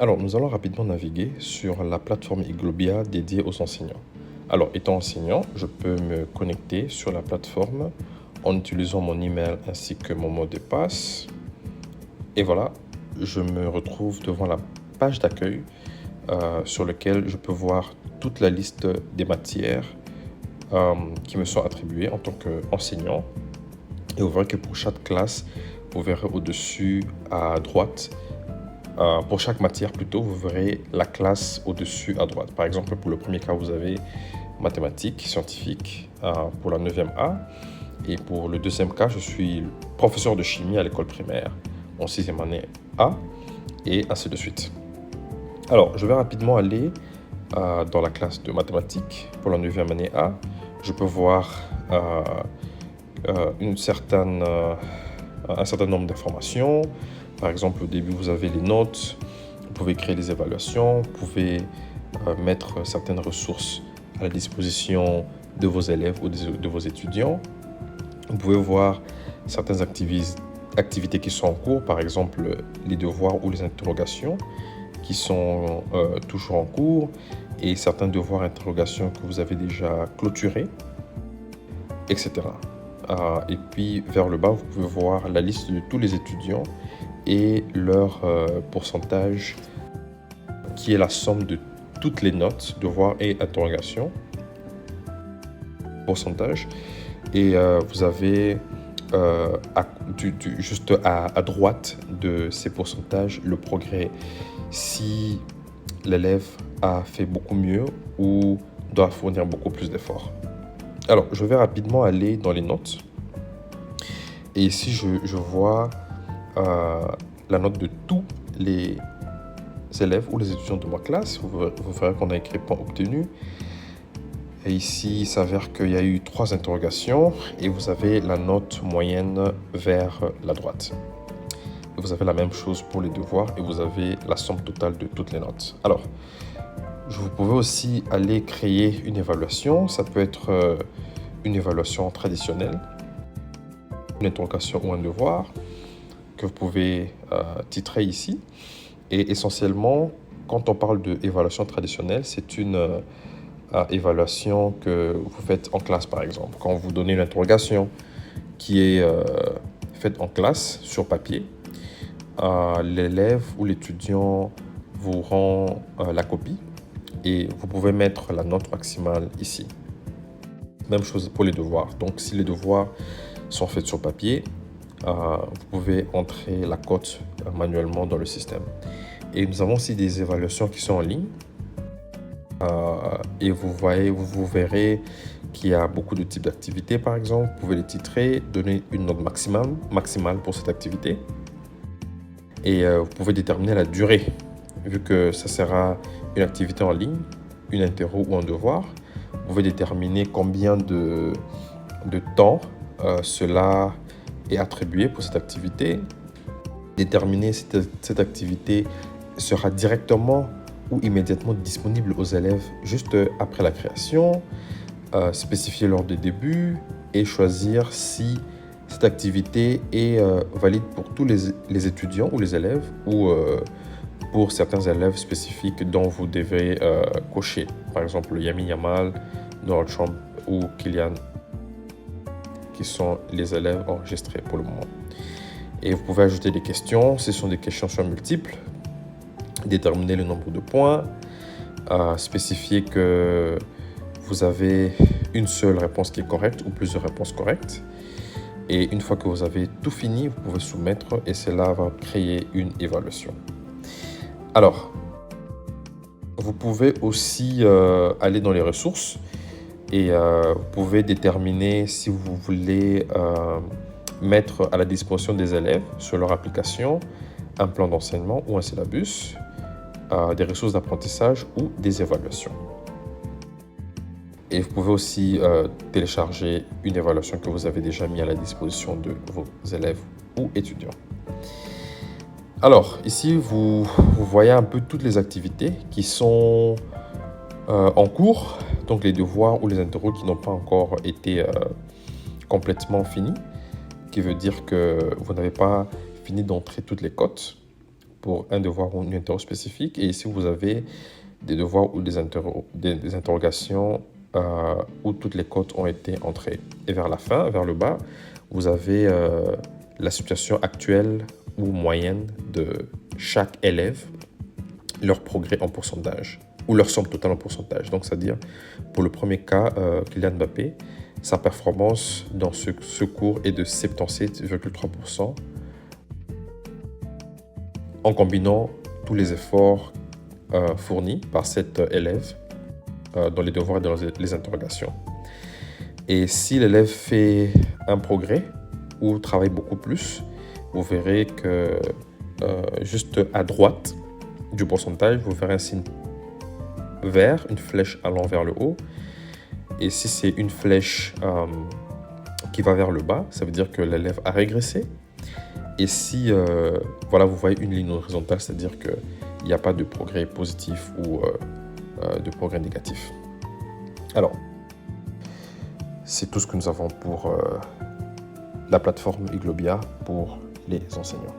Alors, nous allons rapidement naviguer sur la plateforme Iglobia dédiée aux enseignants. Alors, étant enseignant, je peux me connecter sur la plateforme en utilisant mon email ainsi que mon mot de passe. Et voilà, je me retrouve devant la page d'accueil sur laquelle je peux voir toute la liste des matières qui me sont attribuées en tant qu'enseignant. Et vous verrez que pour chaque classe, vous verrez au-dessus à droite, pour chaque matière plutôt, vous verrez la classe au-dessus à droite. Par exemple, pour le premier cas, vous avez mathématiques, scientifiques pour la 9e A. Et pour le deuxième cas, je suis professeur de chimie à l'école primaire en 6e année A, et ainsi de suite. Alors, je vais rapidement aller dans la classe de mathématiques pour la 9e année A. Je peux voir un certain nombre d'informations. Par exemple, au début, vous avez les notes, vous pouvez créer des évaluations, vous pouvez mettre certaines ressources à la disposition de vos élèves ou de vos étudiants. Vous pouvez voir certaines activités qui sont en cours, par exemple les devoirs ou les interrogations qui sont toujours en cours, et certains devoirs et interrogations que vous avez déjà clôturés, etc. Et puis vers le bas, vous pouvez voir la liste de tous les étudiants et leur pourcentage, qui est la somme de toutes les notes, devoirs et interrogations. Pourcentage. Et vous avez juste à droite de ces pourcentages le progrès, si l'élève a fait beaucoup mieux ou doit fournir beaucoup plus d'efforts. Alors, je vais rapidement aller dans les notes. Et ici, je vois la note de tous les élèves ou les étudiants de ma classe. Vous verrez qu'on a écrit point obtenu. Et ici, il s'avère qu'il y a eu 3 interrogations et vous avez la note moyenne vers la droite. Et vous avez la même chose pour les devoirs et vous avez la somme totale de toutes les notes. Alors, vous pouvez aussi aller créer une évaluation. Ça peut être une évaluation traditionnelle, une interrogation ou un devoir que vous pouvez titrer ici. Et essentiellement, quand on parle d'évaluation traditionnelle, c'est une évaluation que vous faites en classe, par exemple. Quand vous donnez une interrogation qui est faite en classe, sur papier, l'élève ou l'étudiant vous rend la copie et vous pouvez mettre la note maximale ici. Même chose pour les devoirs. Donc, si les devoirs sont faits sur papier, vous pouvez entrer la cote manuellement dans le système. Et nous avons aussi des évaluations qui sont en ligne. Et vous verrez qu'il y a beaucoup de types d'activités, par exemple. Vous pouvez les titrer, donner une note maximale pour cette activité. Et vous pouvez déterminer la durée, vu que ça sera une activité en ligne, une interro ou un devoir. Vous pouvez déterminer combien de temps cela est attribué pour cette activité. Déterminer si cette activité sera directement ou immédiatement disponible aux élèves juste après la création, spécifier l'heure de début et choisir si cette activité est valide pour tous les étudiants ou les élèves ou pour certains élèves spécifiques dont vous devez cocher. Par exemple, Yami Yamal, Donald Trump ou Kylian, qui sont les élèves enregistrés pour le moment. Et vous pouvez ajouter des questions. Ce sont des questions soit multiples. Déterminer le nombre de points. Spécifier que vous avez une seule réponse qui est correcte ou plusieurs réponses correctes. Et une fois que vous avez tout fini, vous pouvez soumettre et cela va créer une évaluation. Alors, vous pouvez aussi aller dans les ressources et vous pouvez déterminer si vous voulez mettre à la disposition des élèves sur leur application un plan d'enseignement ou un syllabus, des ressources d'apprentissage ou des évaluations. Et vous pouvez aussi télécharger une évaluation que vous avez déjà mis à la disposition de vos élèves ou étudiants. Alors, ici, vous voyez un peu toutes les activités qui sont en cours, donc les devoirs ou les interros qui n'ont pas encore été complètement finis, qui veut dire que vous n'avez pas fini d'entrer toutes les cotes. pour un devoir ou une interro spécifique. Et ici, vous avez des devoirs ou des interrogations où toutes les cotes ont été entrées. Et vers la fin, vers le bas, vous avez la situation actuelle ou moyenne de chaque élève, leur progrès en pourcentage ou leur somme totale en pourcentage. Donc, c'est-à-dire, pour le premier cas, Kylian Mbappé, sa performance dans ce cours est de 77,3% en combinant tous les efforts fournis par cet élève dans les devoirs et dans les interrogations. Et si l'élève fait un progrès ou travaille beaucoup plus, vous verrez que juste à droite du pourcentage, vous verrez un signe vert, une flèche allant vers le haut. Et si c'est une flèche qui va vers le bas, ça veut dire que l'élève a régressé. Et si voilà, vous voyez une ligne horizontale, c'est-à-dire qu'il n'y a pas de progrès positif ou de progrès négatif. Alors, c'est tout ce que nous avons pour la plateforme Iglobia pour les enseignants.